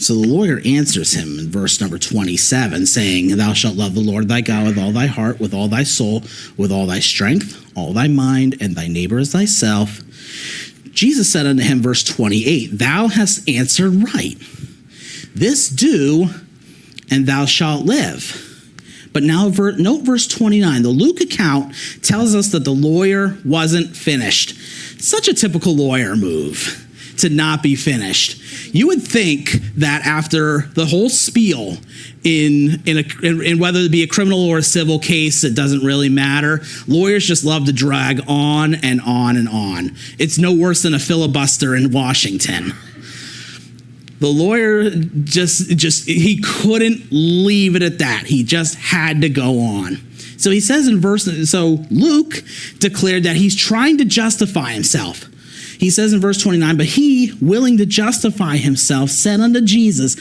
So the lawyer answers him in verse number 27, saying, "Thou shalt love the Lord thy God with all thy heart, with all thy soul, with all thy strength, all thy mind, and thy neighbor as thyself." Jesus said unto him, verse 28, "Thou hast answered right. This do, and thou shalt live." But now note verse 29. The Luke account tells us that the lawyer wasn't finished. Such a typical lawyer move, to not be finished. You would think that after the whole spiel in whether it be a criminal or a civil case, it doesn't really matter. Lawyers just love to drag on and on and on. It's no worse than a filibuster in Washington. The lawyer he couldn't leave it at that. He just had to go on. So he says so Luke declared that he's trying to justify himself. He says in verse 29, "But he, willing to justify himself, said unto Jesus,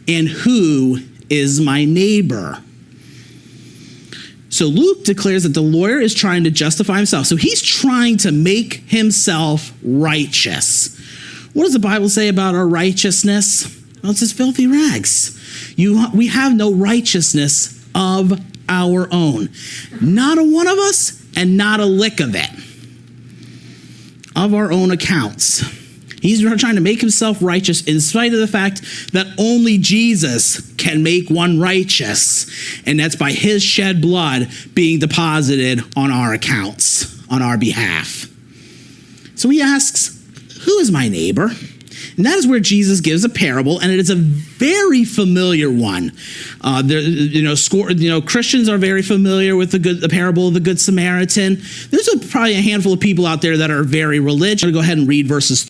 And who is my neighbor?" So Luke declares that the lawyer is trying to justify himself. So he's trying to make himself righteous. What does the Bible say about our righteousness? Well, it's as filthy rags. We have no righteousness of our own. Not a one of us, and not a lick of it. Of our own accounts. He's trying to make himself righteous in spite of the fact that only Jesus can make one righteous. And that's by his shed blood being deposited on our accounts, on our behalf. So he asks, "Who is my neighbor?" And that is where Jesus gives a parable, and it is a very familiar one. Christians are very familiar with the parable of the Good Samaritan. There's probably a handful of people out there that are very religious. I'm going to go ahead and read verses